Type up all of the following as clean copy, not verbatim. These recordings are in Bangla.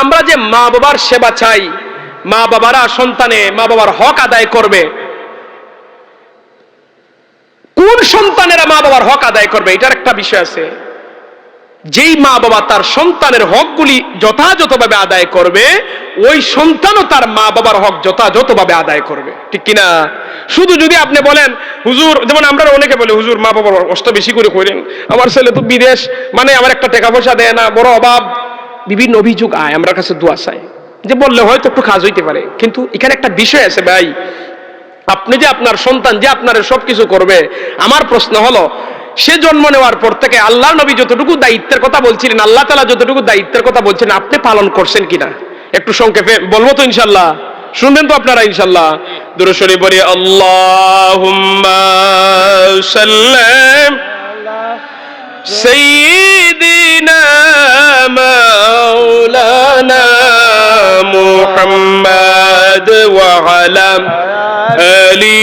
আমরা যে মা বাবার সেবা চাই, মা বাবারা সন্তানে মা বাবার হক আদায় করবে, কোন সন্তানেরা মা বাবার হক আদায় করবে এটার একটা বিষয় আছে। যেই মা বাবা তার সন্তানের হকগুলি যথাযথভাবে আদায় করবে, ওই সন্তানও তার মা বাবার হক যথাযথভাবে আদায় করবে, ঠিক কিনা? শুধু যদি আপনি বলেন হুজুর, যেমন আমরা অনেকে বলে হুজুর মা বাবার কষ্ট বেশি করে করেন, আমার ছেলে তো বিদেশ, মানে আমার একটা টাকা পয়সা দেয় না, বড় অভাব, বিভিন্ন অভিযোগ আয় আমার কাছে দোয়া চাই, যে বললে হয়তো একটু কাজ হইতে পারে। কিন্তু এখানে একটা বিষয় আছে ভাই, আপনি যে আপনার সন্তান যে আপনার সবকিছু করবে, আমার প্রশ্ন হলো সে জন্ম নেওয়ার পর থেকে আল্লাহ নবী যতটুকু দায়িত্বের কথা বলছিলেন, আল্লাহ তাআলা যতটুকু দায়িত্বের কথা বলছেন, আপনি পালন করছেন কিনা একটু সংক্ষেপে বলবো তো ইনশাআল্লাহ? শুনবেন তো আপনারা ইনশাআল্লাহ? দুরূদ শরীফ পড়ি, আল্লাহুম্মা সাল্লি সাইয়্যিদিনা মাওলানা মুহাম্মাদ ওয়া আলা আলি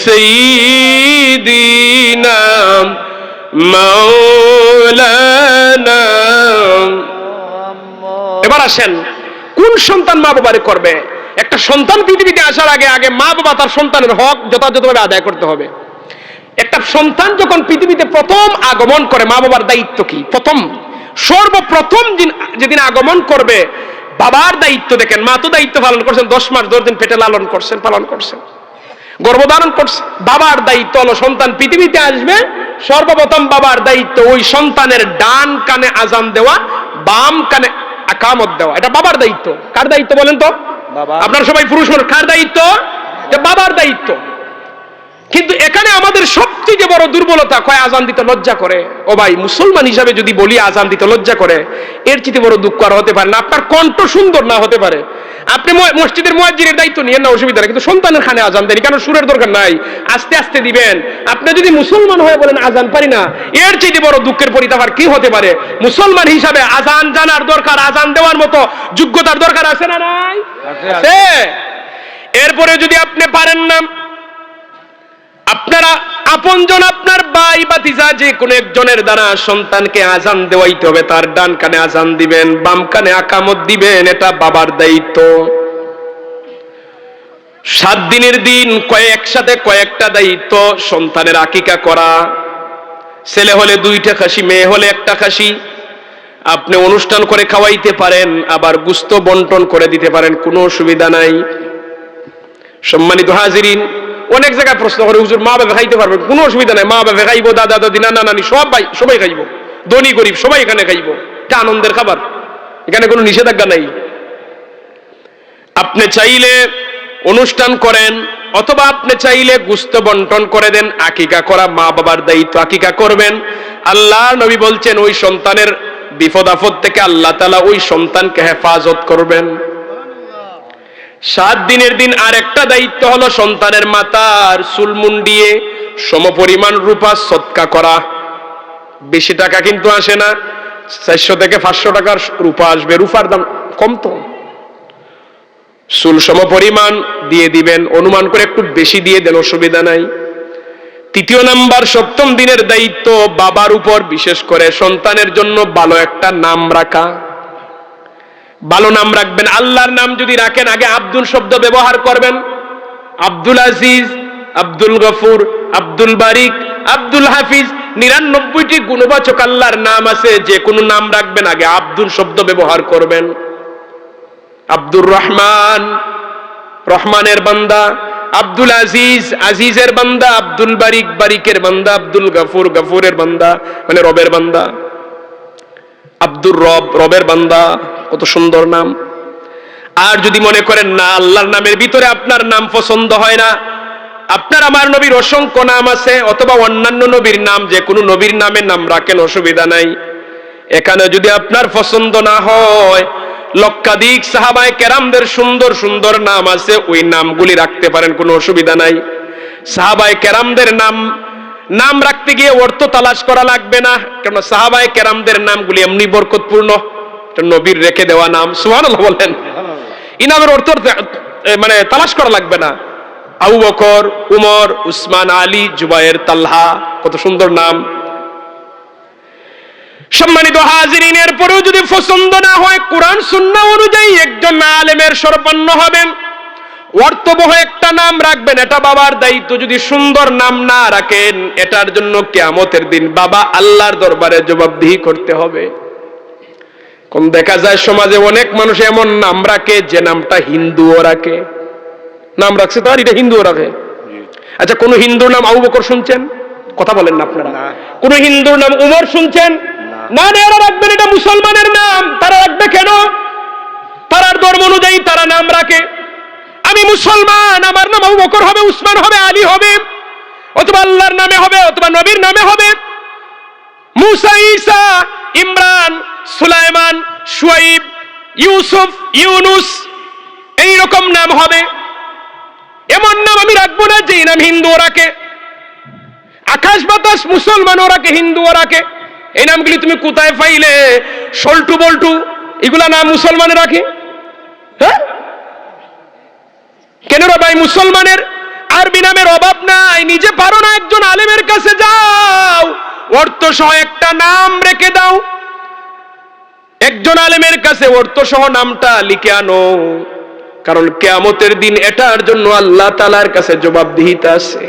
সাইয়্যিদিনা মাওলানা। এবার আসেন, কোন সন্তান মা বাবারে করবে? একটা সন্তান পৃথিবীতে আসার আগে আগে মা বাবা তার সন্তানের হক যথাযথভাবে আদায় করতে হবে। একটা সন্তান যখন পৃথিবীতে প্রথম আগমন করে, মা বাবার দায়িত্ব কি? সর্বপ্রথম যেদিন আগমন করবে, বাবার দায়িত্ব দেখেন। মা তো দায়িত্ব পালন করছেন, 10 মাস 10 দিন পেটে লালন করছেন, পালন করছেন, গর্ভধারণ করছেন। বাবার দায়িত্ব হলো সন্তান পৃথিবীতে আসবে, সর্বপ্রথম বাবার দায়িত্ব ওই সন্তানের ডান কানে আজান দেওয়া, বাম কানে আকামত দেওয়া। এটা বাবার দায়িত্ব। কার দায়িত্ব বলেন তো? আপনারা সবাই পুরুষ মানুষ, কার দায়িত্ব? বাবার দায়িত্ব। কিন্তু এখানে আমাদের সবথেকে বড় দুর্বলতা, কয় আজান দিতে লজ্জা করে। ও ভাই, মুসলমান হিসাবে যদি বলি আজান দিতে লজ্জা করে, এর চেয়ে বড় দুঃখ আর হতে পারে না। আপনার কণ্ঠ সুন্দর না হতে পারে, আপনি মসজিদের মুয়াজ্জিনের দায়িত্ব নিয়েন না, অসুবিধা নেই, কিন্তু সন্তানের খানে আজান দেন কেন? সুরের দরকার নাই, আস্তে আস্তে দিবেন। আপনি যদি মুসলমান হয়ে বলেন আজান পারি না, এর চেয়ে বড় দুঃখের পরিতাপ আর কি হতে পারে? মুসলমান হিসাবে আজান জানার দরকার, আজান দেওয়ার মতো যোগ্যতার দরকার আছে না নাই? আছে। এরপরে যদি আপনি পারেন না, আপনারা আপনজন, আপনার ভাই ভাতিজা যে কোনো একজনের দ্বারা সন্তানকে আজান দেওয়াইতে হবে। তার ডান কানে আজান দিবেন, বাম কানে আকামত দিবেন, এটা বাবার দায়িত্ব। 7 দিনের দিন একসাথে কয়েকটা দায়িত্ব। সন্তানের আকিকা করা, ছেলে হলে 2টা খাসি, মেয়ে হলে 1টা খাসি। আপনি অনুষ্ঠান করে খাওয়াইতে পারেন, আবার গোশত বন্টন করে দিতে পারেন, কোনো অসুবিধা নাই। সম্মানিত হাজিরিন, অনেক জায়গায় প্রশ্ন করে হুজুর মা বাবা খাইতে পারবে? কোনো অসুবিধা নাই, মা বাবা খাইবো, দাদা দাদি নানা নানি সবাই খাইবো, ধনী গরিব সবাই এখানে খাইবো, এটা আনন্দের খাবার, এখানে কোনো নিষেধাজ্ঞা নাই। আপনি চাইলে অনুষ্ঠান করেন, অথবা আপনি চাইলে গোশত বন্টন করে দেন। আকিকা করা মা বাবার দায়িত্ব, আকিকা করবেন। আল্লাহ নবী বলছেন ওই সন্তানের বিপদ আপদ থেকে আল্লাহ তাআলা ওই সন্তানকে হেফাজত করবেন। 7 দিনের দিন আরেকটা দায়িত্ব হলো সন্তানের মাথার চুল মুন্ডিয়ে সমপরিমাণ রূপা সদকা করা। বেশি টাকা কিন্তু আসে না, 400 থেকে 500 টাকার রূপা আসবে। রূপার দাম কম তো, চুল সমপরিমাণ দিয়ে দিবেন, অনুমান করে একটু বেশি দিয়ে দেন, অসুবিধা নাই। 3 নাম্বার, 7ম দিনের দায়িত্ব বাবার উপর, বিশেষ করে সন্তানের জন্য ভালো একটা নাম রাখা। ভালো নাম রাখবেন। আল্লাহর নাম যদি রাখেন, আগে আব্দুল শব্দ ব্যবহার করবেন। আব্দুল আজিজ, আব্দুল গফুর, আব্দুল বারিক, আব্দুল হাফিজ, 99টি গুণবাচক আল্লাহর নাম আছে। যে কোনো নাম রাখবেন, আগে আব্দুল শব্দ ব্যবহার করবেন। আব্দুর রহমান, রহমানের বান্দা। আব্দুল আজিজ, আজিজের বান্দা। আব্দুল বারিক, বারিকের বান্দা। আব্দুল গফুর, গফুরের বান্দা, মানে রবের বান্দা। আব্দুর রব, রবের বান্দা, কত সুন্দর নাম। আর যদি মনে করেন না আল্লাহর নামের ভিতরে আপনার নাম পছন্দ হয় না, আপনার আমার নবীর অসংখ্য নাম আছে, অথবা অন্যান্য নবীর নাম, যে কোনো নবীর নামে নাম রাখেন, অসুবিধা নাই। এখানে যদি আপনার পছন্দ না হয়, লক্ষাধিক সাহাবায়ে কেরামদের সুন্দর সুন্দর নাম আছে, ওই নামগুলি রাখতে পারেন, কোনো অসুবিধা নাই। সাহাবায়ে কেরামদের নাম রাখতে গিয়ে অর্থ তালাশ করা লাগবে না, কারণ সাহাবায়ে কেরামদের নামগুলি এমনি বরকতপূর্ণ, নবীর রেখে দেওয়া নাম। সুবহানাল্লাহ বলেন। ইনামের অর্থ মানে তালাশ করা লাগবে না। আবু বকর, উমর, উসমান, আলী, জুবায়ের, তালহা, কত সুন্দর নাম। সম্মানিত হাজিরিন, এরপরেও যদি পছন্দ না হয়, কোরআন সুন্নাহ অনুযায়ী একজন আলেমের সরপন্ন হবেন, অর্থবহ একটা নাম রাখবেন, এটা বাবার দায়িত্ব। যদি সুন্দর নাম না রাখেন, এটার জন্য কিয়ামতের দিন বাবা আল্লাহর দরবারে জবাবদিহি করতে হবে। কোন দেখা যায় সমাজে অনেক মানুষ এমন নাম রাখে যে নামটা হিন্দুও রাখে, নাম রাখছে তার এটা হিন্দুও রাখে। আচ্ছা, কোন হিন্দুর নাম আবু বকর শুনছেন? কথা বলেন না আপনারা। কোন হিন্দুর নাম উমর শুনছেন? না, এরা রাখবেন, এটা মুসলমানের নাম। তারা রাখবে কেন? তারার ধর্ম অনুযায়ী তারা নাম রাখে। আমি মুসলমান, আমার নাম আবু বকর হবে, উসমান হবে, আলী হবে, অথবা আল্লাহর নামে হবে, অথবা নবীর নামে হবে। মুসা, ঈসা, ইমরান, সুলাইমান, শুয়াইব, ইউসুফ, ইউনুস, এইরকম নাম হবে। এমন নাম আমি রাখবো না যে নাম হিন্দুও রাখে। আকাশ বাতাস মুসলমানও রাখে, হিন্দুও রাখে। এই নামগুলি তুমি কোথায় পাইলে? সল্টু বল্টু এগুলা নাম মুসলমানে রাখে? হ্যাঁ, কেন রে ভাই? মুসলমানের আরবি নামের অভাব নাই। নিজে পারো না, একজন আলেমের কাছে যাও, অর্থ সহ একটা নাম রেখে দাও। একজন আলেমের কাছে অর্থ সহ নামটা লিখে আনো, কারণ কিয়ামতের দিন এটার জন্য আল্লাহ তাআলার কাছে জবাবদিহিতা আছে।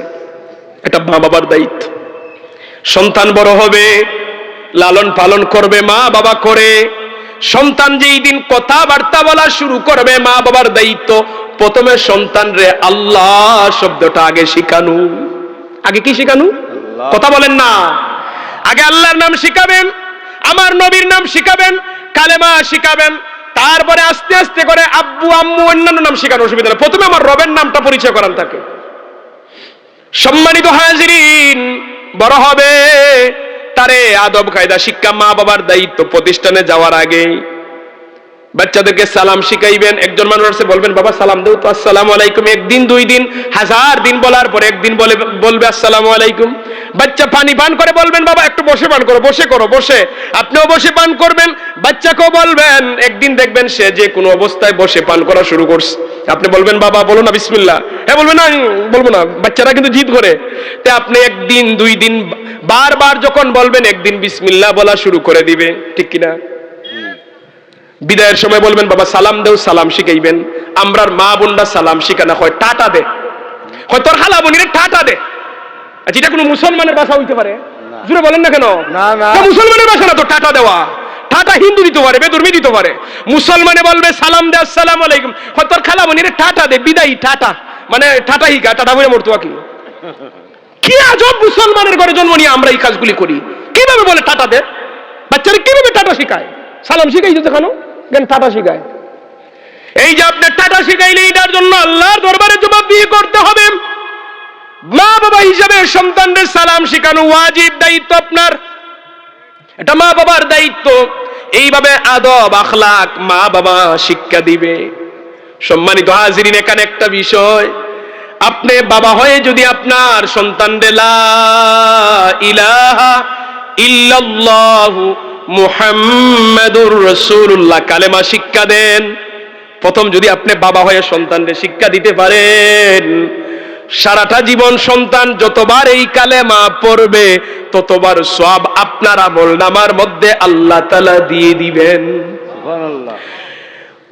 এটা মা বাবার দায়িত্ব। সন্তান বড় হবে, লালন পালন করবে মা বাবা করে। সন্তান যেই দিন কথাবার্তা বলা শুরু করবে, মা বাবার দায়িত্ব প্রথমে সন্তান রে আল্লাহ শব্দটা আগে শিখানো। আগে কি শিখানো? কথা বলেন না। আগে আল্লাহর নাম শিখাবেন, আমার নবীর নাম শিখাবেন, কালেমা শিখাবেন, তারপরে আস্তে আস্তে করে আব্বু আম্মু অন্যান্য নাম শিখানো অসুবিধা নেই। প্রথমে আমার রবের নামটা পরিচয় করান তাকে। সম্মানিত হাজিরিন, বড় হবে, তারে আদব কায়দা শিক্ষা মা বাবার দায়িত্ব। প্রতিষ্ঠানে যাওয়ার আগে বাচ্চাদেরকে সালাম শিখাইবেন। একজন মানুষ আছে, বলবেন বাবা সালাম দেও তো, আসসালামু আলাইকুম। একদিন, দুই দিন, হাজার দিন বলার পরে একদিন বলবে আসসালামু আলাইকুম। বাচ্চা পানি পান করে, বলবেন বাবা একটু বসে পান করো, বসে করো, বসে। আপনিও বসে পান করবেন, বাচ্চাকেও বলবেন। একদিন দেখবেন সে যে কোনো অবস্থায় বসে পান করা শুরু করছে, আপনি বলবেন বাবা বলো না বিসমিল্লাহ। হ্যাঁ বলবেন না, বলবো না। বাচ্চারা কিন্তু জিদ করে। তে আপনি একদিন, দুই দিন, বারবার যখন বলবেন, একদিন বিসমিল্লাহ বলা শুরু করে দিবে, ঠিক কিনা? বিদায়ের সময় বলবেন বাবা সালাম দেও, সালাম শিখাইবেন। আমরার মা বোনরা সালাম শিখানো হয় টাটা দে, হয় তোর খালা বোনিরে টাটা দে। আচ্ছা, এটা কোনো মুসলমানের ভাষা হইতে পারে? জুড়ে বলেন না কেন? মুসলমানের ভাষা না তো টাটা দেওয়া। টাটা হিন্দু দিতে পারে, বেদুর্মি দিতে পারে। মুসলমানে বলবে সালাম দে, আসসালামু আলাইকুম, হয় তোর খালা বোনিরে টাটা দে, বিদায়ী টাটা, মানে টাটা হিকা, টাটা বলে মরতো কি? কি আজব মুসলমানের ঘরে জন্ম নিয়ে আমরা এই কাজগুলি করি। কিভাবে বলে টাটা দে? বাচ্চারা কিভাবে টাটা শিখায়? সালাম শিখাই যেতে কেন টাটা শিখায়? এই যে আপনার টাটা শিখাইলে এটার জন্য আল্লাহর দরবারে জবাবদিহি করতে হবে। মা বাবা হিসাবে সন্তানদের সালাম শিখানো ওয়াজিব, দায়িত্ব আপনার। এটা মা বাবার দায়িত্ব। এইভাবে আদব আখলাক মা বাবা শিক্ষা দিবে। সম্মানিত হাজিরিন, এখানে একটা বিষয়, আপনি বাবা হয়ে যদি আপনার সন্তানদের লা ইলাহা ইল্লাল্লাহু মুহাম্মাদুর রাসূলুল্লাহ কালেমা শিক্ষা দেন, প্রথম যদি আপনি বাবা হয়ে সন্তানদের শিক্ষা দিতে পারেন, সারাটা জীবন সন্তান যতবার এই কালেমা পড়বে ততবার সওয়াব আপনার আমলনামার মধ্যে আল্লাহ তাআলা দিয়ে দিবেন। সুবহানাল্লাহ।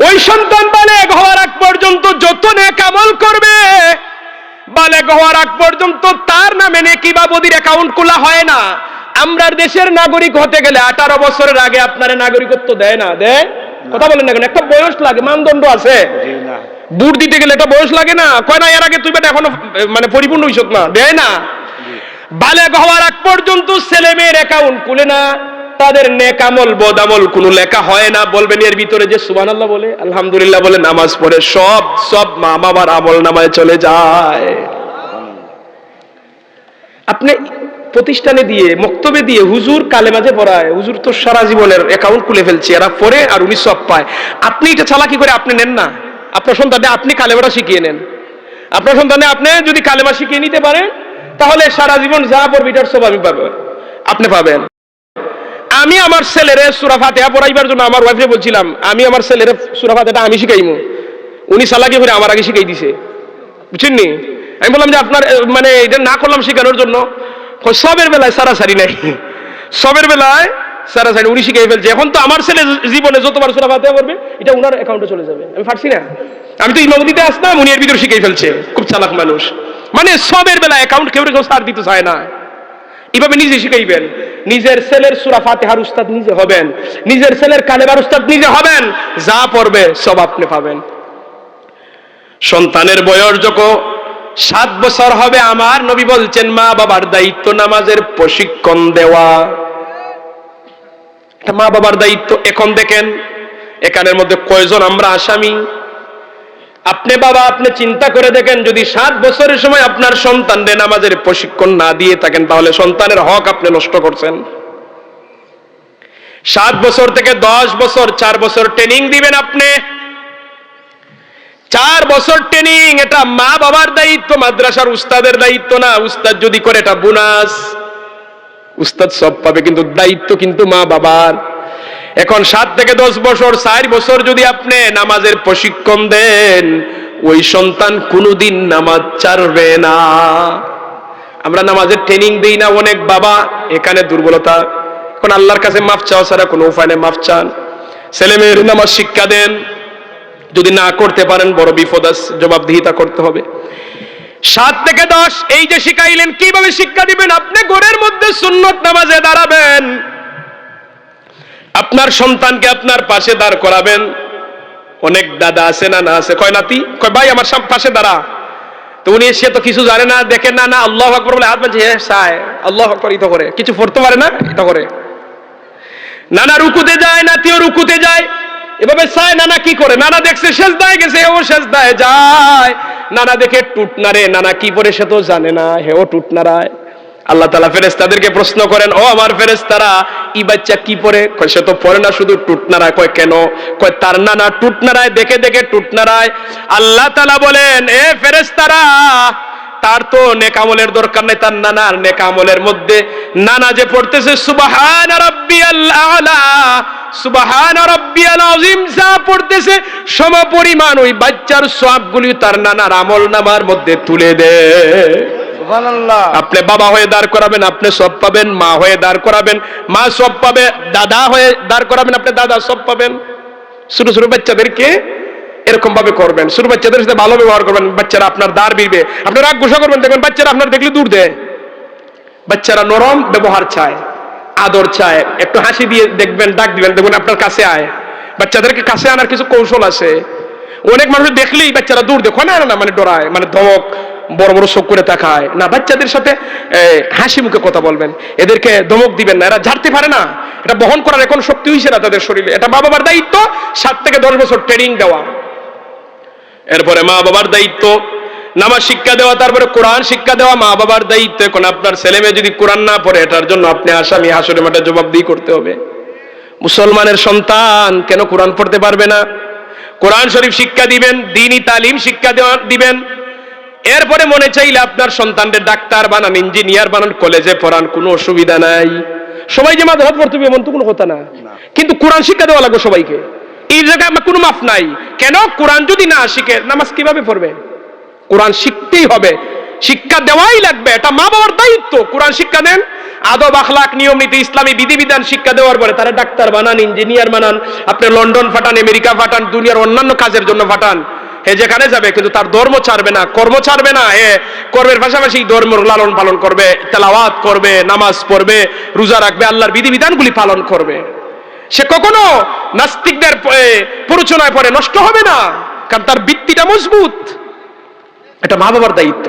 ওই সন্তান বালেগ হওয়ার আগ পর্যন্ত যত নেক আমল করবে, বালেগ হওয়ার আগ পর্যন্ত তার নামে নেকি বা বদির অ্যাকাউন্ট খোলা হয় না। আমরা দেশের নাগরিক হতে গেলে 18 বছরের আগে আপনার নাগরিকত্ব দেয় না, দেয়? কথা বলেন না কেন? একটা বয়স লাগে, মানদণ্ড আছে। ভোট দিতে গেলে একটা বয়স লাগে না? কয় না এর আগে তুই বেটা এখনো মানে পরিপূর্ণ হইছত না, দেয় না। বালেগ হওয়ার আগ পর্যন্ত ছেলে মেয়ের অ্যাকাউন্ট খুলে না, তাদের নেক আমল বদ আমল কোনো লেখা হয় না। বলবেন এর ভিতরে যে সুবহানাল্লাহ বলে, আলহামদুলিল্লাহ বলে, নামাজ পড়ে, সব মা বাবার আমল নামায় চলে যায়। আপনি প্রতিষ্ঠানে দিয়ে, মক্তবে দিয়ে, হুজুর কালেমাজে পড়ায়, হুজুর তো সারা জীবনের অ্যাকাউন্ট খুলে ফেলছে, এরা পড়ে আর উনি সব পায়। আপনি এটা চালাকি করে আপনি নেন না। আপনার সন্তানে আপনি কালেমাটা শিখিয়ে নেন। আপনার সন্তানে আপনি যদি কালেমা শিখিয়ে নিতে পারেন, তাহলে সারা জীবন যা পড়বে এটার সব আপনি পাবেন। আমি আমার ছেলেরে সূরা ফাতিহা পড়াইবার জন্য আমার ওয়াইফে বলছিলাম, আমি আমার ছেলেরে সূরা ফাতিহাটা আমি শিখাইমু। উনি চালাকি করে আমার আগে শিখাই দিছে, বুঝছেন নি? আমি বললাম যে আপনার মানে এটা না করলাম শেখানোর জন্য। সবের বেলায় সারাসারি নাই, সবের বেলায় সারা সাইড উনি শিখে ফেলছে, এখন তো আমার ছেলে জীবনে যতবার সূরা ফাতিহা পড়বে এটা উনার অ্যাকাউন্টে চলে যাবে। আমি পারছি না, আমি তো ইমাম দিতে আসতাম, উনি এর ভিতরে শিখে ফেলছে। খুব চালাক মানুষ, মানে সবের বেলা অ্যাকাউন্ট কেউ সার দিতে চায় না। এভাবে নিজে শিখাইবেন, নিজের ছেলের সূরা ফাতিহার উস্তাদ নিজে হবেন, নিজের ছেলের কালেমার উস্তাদ নিজে হবেন, যা পড়বে সব আপনি পাবেন। সন্তানের বয়স যখন 7 বছর হবে, আমার নবী বলছেন মা বাবার দায়িত্ব নামাজের প্রশিক্ষণ দেওয়া। এটা মা বাবার দায়িত্ব। এখন দেখেন এখানের মধ্যে কয়জন আমরা আসামি? আপনি বাবা, আপনি চিন্তা করে দেখেন, যদি 7 বছরের সময় আপনার সন্তানদের নামাজের প্রশিক্ষণ না দিয়ে থাকেন, তাহলে সন্তানের হক আপনি নষ্ট করছেন। 7 বছর থেকে 10 বছর 4 বছর ট্রেনিং দিবেন আপনি। 4 বছর ট্রেনিং, এটা মা বাবার দায়িত্ব, মাদ্রাসার উস্তাদের দায়িত্ব না। উস্তাদ যদি করে এটা বোনাস, উস্তাদ সব পাবে, কিন্তু দায়িত্ব কিন্তু মা বাবার। এখন 7 থেকে 10 বছর 4 বছর যদি আপনি নামাজের প্রশিক্ষণ দেন, ওই সন্তান কোনোদিন নামাজ ছাড়বে না। আমরা নামাজের ট্রেনিং দিই না, অনেক বাবা, এখানে দুর্বলতা। এখন আল্লাহর কাছে মাফ চাওয়া ছাড়া কোনো উপায় নেই, মাফ চান, ছেলে মেয়ের নামাজ শিক্ষা দেন। যদি না করতে পারেন বড় বিপদ আছে, জবাবদিহিতা করতে হবে। 7 থেকে 10 এই যে শিখাইলেন, কিভাবে শিক্ষা দিবেন? আপনি ঘরের মধ্যে সুন্নত নামাজে দাঁড়াবেন, আপনার সন্তানকে আপনার পাশে দাঁড় করাবেন। অনেক দাদা আছে, না না আছে, কয় নাতি, কয় ভাই আমার সব পাশে দাঁড়া। তো উনি সে তো কিছু জানে না, দেখেন না, না আল্লাহু আকবার বলে হাত বাঁধছে, চায় আল্লাহু আকবার, ইতো করে, কিছু পড়তে পারে না, ইতো করে। নানা রুকুতে যায়, নাতিও রুকুতে যায়, এভাবে চায়। নানা কি করে? নানা দেখছে সেজদায় গেছে, ও সেজদায় যায়। নানা দেখে টুট নাড়ে, নানা কি পড়ে সে তো জানে না, হেও টুট নাড়ায়। আল্লাহ তাআলা ফেরেশতাদেরকে প্রশ্ন করেন, ও আমার ফেরেশতারা, এই বাচ্চা কি পড়ে? কয় সে তো পড়ে না, শুধু টুট নাড়ায়। কয় কেন? কয় তার নানা টুট নাড়ায়, দেখে দেখে টুট নাড়ায়। আল্লাহ তাআলা বলেন, এ ফেরেশতারা, তার তো নেক আমলের দরকার নেই, তার নানার নেক আমলের মধ্যে নানা যে পড়তেছে সুবহান রাব্বিয়াল আলা, সুবহান রাব্বিয়াল আযীম, যা পড়তেছে সমপরিমাণ ওই বাচ্চার সওয়াবগুলি তার নানার আমলনামার মধ্যে তুলে দেয়। সুবহানাল্লাহ। আপনি বাবা হয়ে দাঁড় করাবেন, আপনি সব পাবেন। মা হয়ে দাঁড় করাবেন, মা সব পাবে। দাদা হয়ে দাঁড় করাবেন, আপনি দাদা সব পাবেন। ছোট ছোট বাচ্চাদেরকে এরকম ভাবে করবেন, ছোট বাচ্চাদের সাথে ভালো ব্যবহার করবেন, বাচ্চারা আপনার দাঁড় বিরবে। আপনি রাগ গোসা করবেন, দেখবেন বাচ্চারা আপনার দেখলে দূর দেয়। বাচ্চারা নরম ব্যবহার চায়, আদর চায়। একটু হাসি দিয়ে দেখবেন, ডাক দিবেন, দেখবেন আপনার কাছে আয়। বাচ্চাদেরকে কাছে আনার কিছু কৌশল আছে। অনেক মানুষ দেখলেই বাচ্চারা দূর দেখো না, না মানে ডরায়, মানে ধমক, বড় বড় চোখ করে তাকায় না। বাচ্চাদের সাথে হাসি মুখে কথা বলবেন, এদেরকে ধমক দিবেন না, এরা ঝাড়তে পারে না, এটা বহন করার এখন শক্তি হয়েছে না তাদের শরীরে। এটা মা বাবার দায়িত্ব, 7 থেকে 10 বছর ট্রেনিং দেওয়া। এরপরে মা বাবার দায়িত্ব নামাজ শিক্ষা দেওয়া, তারপরে কোরআন শিক্ষা দেওয়া মা বাবার দায়িত্ব। এখন আপনার ছেলে মেয়ে যদি কোরআন না পড়ে, এটার জন্য আপনি আসামি, হাসরের মাঠে জবাবদিহি করতে হবে। মুসলমানের সন্তান কেন কোরআন পড়তে পারবে না? কোরআন শরীফ শিক্ষা দিবেন, দ্বীনি তালিম শিক্ষা দিবেন। এরপরে মনে চাইলে আপনার সন্তানদের ডাক্তার বানান, ইঞ্জিনিয়ার বানান, কলেজে পড়ান, কোনো অসুবিধা নাই। সবাই যে মাযহাব পড়তে হবে এমন তো কোনো কথা না, কিন্তু কোরআন শিক্ষা দেওয়া লাগবে সবাইকে। এই জায়গায় আমার কোনো মাফ নাই। কেন? কোরআন যদি না শিখে নামাজ কিভাবে পড়বে? কোরআন শিখতেই হবে, শিক্ষা দেওয়াই লাগবে, এটা মা বাবার দায়িত্ব। কোরআন শিক্ষা দেন, আদব আখলাক নিয়ম নীতি ইসলামী বিধিবিধান শিক্ষা দেওয়ার পরে তারা ডাক্তার বানান, ইঞ্জিনিয়ার বানান। আপনি লন্ডন ফাটান, আমেরিকা ফাটান, দুনিয়ার অন্যান্য কাজের জন্য ফাটান, হে যেখানে যাবে, কিন্তু তার ধর্ম ছাড়বে না, কর্ম ছাড়বে না। হে কর্মের পাশাপাশি ধর্ম লালন পালন করবে, তেলাওয়াত করবে, নামাজ পড়বে, রোজা রাখবে, আল্লাহর বিধিবিধানগুলি পালন করবে। সে কখনো নাস্তিকদের প্ররোচনায় পড়ে নষ্ট হবে না, কারণ তার ভিত্তিটা মজবুত। এটা মা বাবার দায়িত্ব।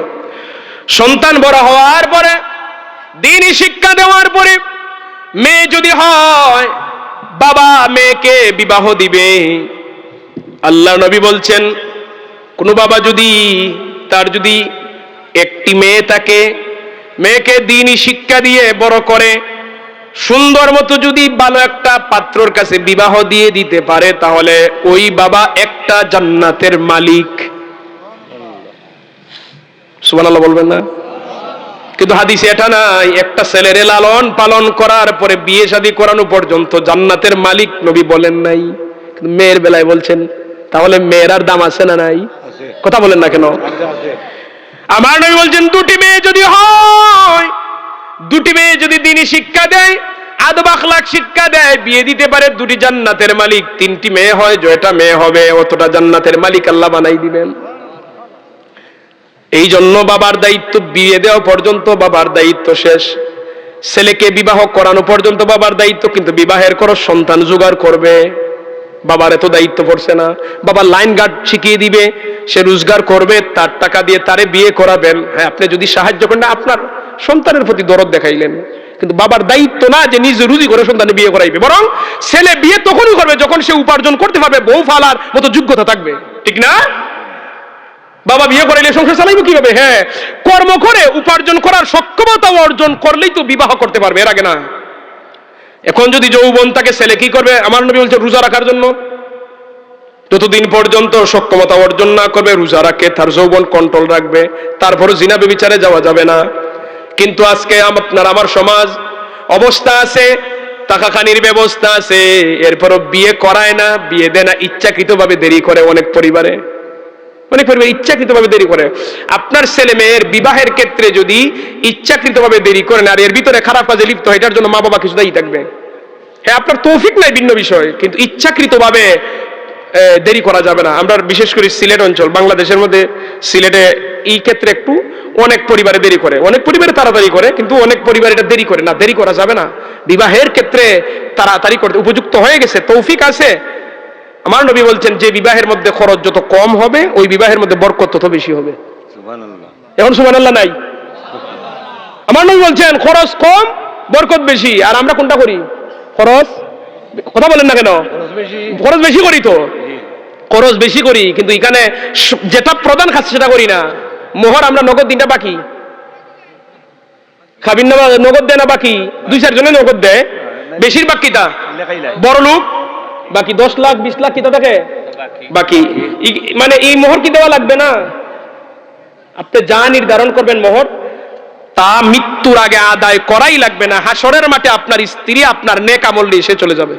সন্তান বড় হওয়ার পরে, দ্বীনি শিক্ষা দেওয়ার পরে, মেয়ে যদি হয়, বাবা মেয়েকে বিবাহ দিবে। আল্লাহ নবী বলছেন, কোন বাবা যদি তার যদি একটি মেয়ে থাকে, মেয়েকে দ্বীনি শিক্ষা দিয়ে বড় করে, সুন্দর মতো যদি ভালো একটা পাত্রর কাছে বিবাহ দিয়ে দিতে পারে, তাহলে ওই বাবা একটা জান্নাতের মালিক। সুবহানাল্লাহ বলবেন না? কিন্তু হাদিসে এটা নাই। একটা ছেলের লালন পালন করার পরে বিয়ে শাদী করানো পর্যন্ত জান্নাতের মালিক নবী বলেন নাই, কিন্তু মেয়ের বেলায় বলছেন। তাহলে মেয়েরার দাম আছে না নাই? কথা বলেন না কেন? আমার নবী বলছেন, দুটি মেয়ে যদি হয়, দুটি মেয়ে যদি দ্বীনি শিক্ষা দেয়, আদব আখলাক শিক্ষা দেয়, বিয়ে দিতে পারে। দুটি জান্নাতের মালিক, তিনটি মেয়ে হয়, জয়টা মেয়ে হবে অতটা জান্নাতের মালিক আল্লাহ বানাই দিবেন। এই জন্য বাবার দায়িত্ব বিয়ে দেওয়া পর্যন্ত বাবার দায়িত্ব শেষ। ছেলেকে বিবাহ করানো পর্যন্ত বাবার দায়িত্ব, কিন্তু বিবাহের পর সন্তান জোগাড় করবে বাবার এত দায়িত্ব পড়ছে না। বাবা লাইন গার্ড শিখিয়ে দিবে, সে রোজগার করবে, তার টাকা দিয়ে তারে বিয়ে করাবেন। হ্যাঁ, আপনি যদি সাহায্য করেন, আপনার সন্তানের প্রতি দরদ দেখাইলেন, কিন্তু বাবার দায়িত্ব না যে নিজে রুজি করে সন্তানে বিয়ে করাইবে। বরং ছেলে বিয়ে তখনই করবে যখন সে উপার্জন করতে পারবে, বউ ফালার মতো যোগ্যতা থাকবে, ঠিক না? বাবা বিয়ে করাইলে সংসার চালাইবে কিভাবে? হ্যাঁ, কর্ম করে উপার্জন করার সক্ষমতা অর্জন করলেই তো বিবাহ করতে পারবে, এর আগে না। এখন যদি যৌবন তাকে, ছেলে কি করবে? আমার নবী বলছে রোজা রাখার জন্য। যতদিন পর্যন্ত সক্ষমতা অর্জন না করবে, রোজা রাখে, তার যৌবন কন্ট্রোল রাখবে, তারপরে জিনা ব্যভিচারে যাওয়া যাবে না। কিন্তু আজকে আপনার আমার সমাজ অবস্থা আছে, টাকা খানির ব্যবস্থা আছে, এরপরও বিয়ে করায় না, বিয়ে দেয় না, ইচ্ছাকৃতভাবে দেরি করে। অনেক পরিবারে ইচ্ছাকৃতভাবে দেরি করে। আপনার ছেলে মেয়ের বিবাহের ক্ষেত্রে যদি ইচ্ছাকৃতভাবে দেরি করেন আর এর ভিতরে খারাপ কাজে লিপ্ত হয়, এটার জন্য মা বাবা কিছু দায়ী থাকবে। হ্যাঁ, আপনার তৌফিক নাই ভিন্ন বিষয়, কিন্তু ইচ্ছাকৃতভাবে দেরি করা যাবে না। আমরা বিশেষ করে সিলেট অঞ্চল, বাংলাদেশের মধ্যে সিলেটে এই ক্ষেত্রে একটু অনেক পরিবারে দেরি করে, অনেক পরিবারে তাড়াতাড়ি করে, কিন্তু অনেক পরিবার এটা দেরি করে না। দেরি করা যাবে না, বিবাহের ক্ষেত্রে তাড়াতাড়ি করতে উপযুক্ত হয়ে গেছে, তৌফিক আছে। আমার নবী বলছেন যে বিবাহের মধ্যে খরচ যত কম হবে, ওই বিবাহের মধ্যে বরকত তত বেশি হবে। এখন সুবহানাল্লাহ নাই? আমার নবী বলছেন খরচ কম, বরকত বেশি। আর আমরা কোনটা করি? খরচ, কথা বলেন না কেন? খরচ বেশি করি তো, খরচ বেশি করি, কিন্তু এখানে যেটা প্রধান খাচ্ছে সেটা করি না। মোহর আমরা নগদ দিনটা বাকি খাবিন না, নগদ দেয় না বাকি, 2-4 জনে নগদ দেয়, বেশিরভাগ কিতা বড় লোক বাকি 10 লাখ 20 লাখ কিতা থাকে বাকি। মানে এই মোহর কি দেওয়া লাগবে না? আপনি যা নির্ধারণ করবেন মোহর, তা মৃত্যুর আগে আদায় করাই লাগবে না। হাসরের মাঠে আপনার স্ত্রী আপনার নেক আমল নিয়ে এসে চলে যাবে,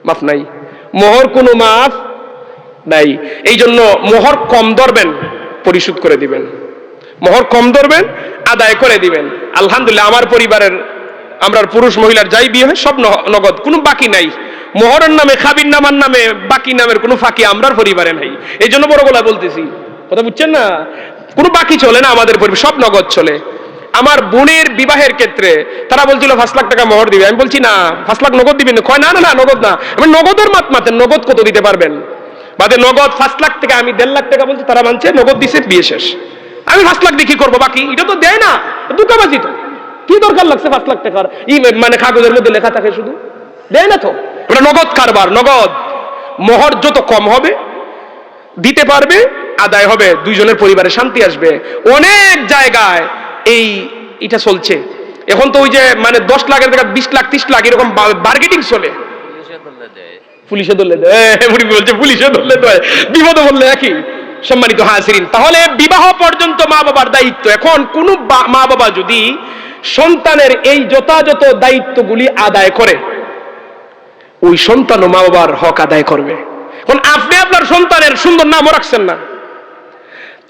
মাফ নাই, মোহর কোনো মাফ নাই। এই জন্য মোহর কম ধরবেন, পরিশোধ করে দিবেন, মোহর কম ধরবেন, আদায় করে দিবেন। আলহামদুলিল্লাহ, আমার পরিবারের আমরা পুরুষ মহিলার যাই বিয়ে হয় সব নগদ, কোনো বাকি নাই। মোহরের নামে, খাবির নামার নামে বাকি নামের কোনো ফাঁকি আমরার পরিবারে নাই। এই জন্য বড় গলা বলতেছি, কথা বুঝছেন না? কোনো বাকি চলে না আমাদের পরিবার, সব নগদ চলে। আমার বোনের বিবাহের ক্ষেত্রে তারা বলছিল 5 লাখ টাকা মোহর দিবে। আমি বলছি না, 5 লাখ নগদ দিবেন? কয় না না না, নগদ না। আমি নগদের মাতে নগদ কত দিতে পারবেন? বাদে নগদ 5 লাখ টাকা, আমি 1.5 লাখ টাকা বলছি, তারা মানছে, নগদ দিছে, বিয়ে শেষ। আমি 5 লাখ দিয়ে কি করবো? বাকি এটা তো দেয় না, দুকাবাজি তো। কি দরকার লাগছে 5 লাখ টাকার? মানে কাগজের মধ্যে লেখা থাকে, শুধু দেয় না তো। এটা নগদ কারবার, নগদ। মোহর যত কম হবে, দিতে পারবে, আদায় হবে, দুইজনের পরিবারে শান্তি আসবে। অনেক জায়গায় এটা চলছে এখন। তো ওই যে মানে 10 লাখের জায়গায় 20 লাখ 30 লাখ এরকম বার্গেটিং চলে। পুলিশে ধরলে দেয়, বলছে পুলিশে ধরলে দেয়, বিপদে বললে একই। সম্মানিত হাজিরিন, তাহলে বিবাহ পর্যন্ত মা বাবার দায়িত্ব। এখন কোন মা বাবা যদি সন্তানের এই যথাযথ দায়িত্বগুলি আদায় করে, ওই সন্তান ও মা বাবার হক আদায় করবে। এখন আপনি আপনার সন্তানের সুন্দর নামও রাখছেন না,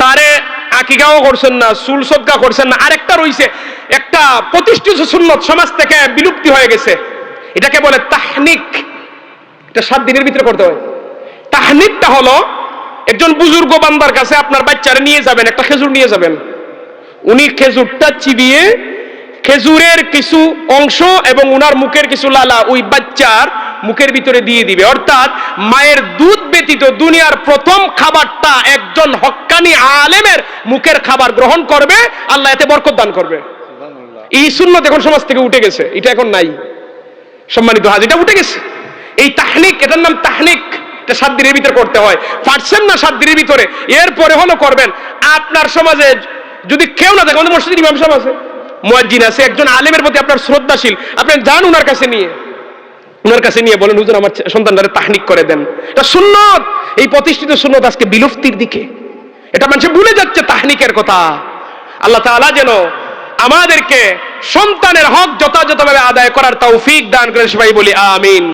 তারে আকিকাও করছেন না, চুল সদকা করছেন না। আরেকটা রয়েছে, একটা প্রতিষ্ঠিত সুন্নত সমাজ থেকে বিলুপ্তি হয়ে গেছে, এটাকে বলে তাহনিক। এটা 7 দিনের ভিতরে করতে হয়। তাহনিকটা হলো, একজন বুজুর্গ বান্দার কাছে আপনার বাচ্চারে নিয়ে যাবেন, একটা খেজুর নিয়ে যাবেন, উনি খেজুরটা চিবিয়ে খেজুরের কিছু অংশ এবং উনার মুখের কিছু লালা ওই বাচ্চার মুখের ভিতরে দিয়ে দিবে। অর্থাৎ মায়ের দুধ ব্যতীত দুনিয়ার প্রথম খাবারটা একজন হক্কানি আলেমের মুখের খাবার গ্রহণ করবে, আল্লাহ এতে বরকত দান করবে। এই সুন্নত এখন সমাজ থেকে উঠে গেছে, এটা এখন নাই। সম্মানিত হাজির, এটা উঠে গেছে। এই তাহনিক, এটার নাম তাহনিক। এটা 7 দিনের ভিতরে করতে হয়। পারছেন না 7 দিনের ভিতরে, এরপরে হলো করবেন। আপনার সমাজে যদি কেউ না থাকে, আমাদের মসজিদের ইমাম সাহেব আছে, মুয়াজ্জিন আছে, একজন আলেমের প্রতি আপনার শ্রদ্ধাশীল, আপনি যান উনার কাছে নিয়ে বলেন, হুজুর আমার সন্তানটারে তাহনিক করে দেন। এটা সুন্নত, এই প্রতিষ্ঠিত সুন্নত আজকে বিলুপ্তির দিকে। এটা মানুষ ভুলে যাচ্ছে তাহনিকের কথা। আল্লাহ তাআলা যেন আমাদেরকে সন্তানের হক যথাযথভাবে আদায় করার তৌফিক দান করেন, সবাই বলি আমিন।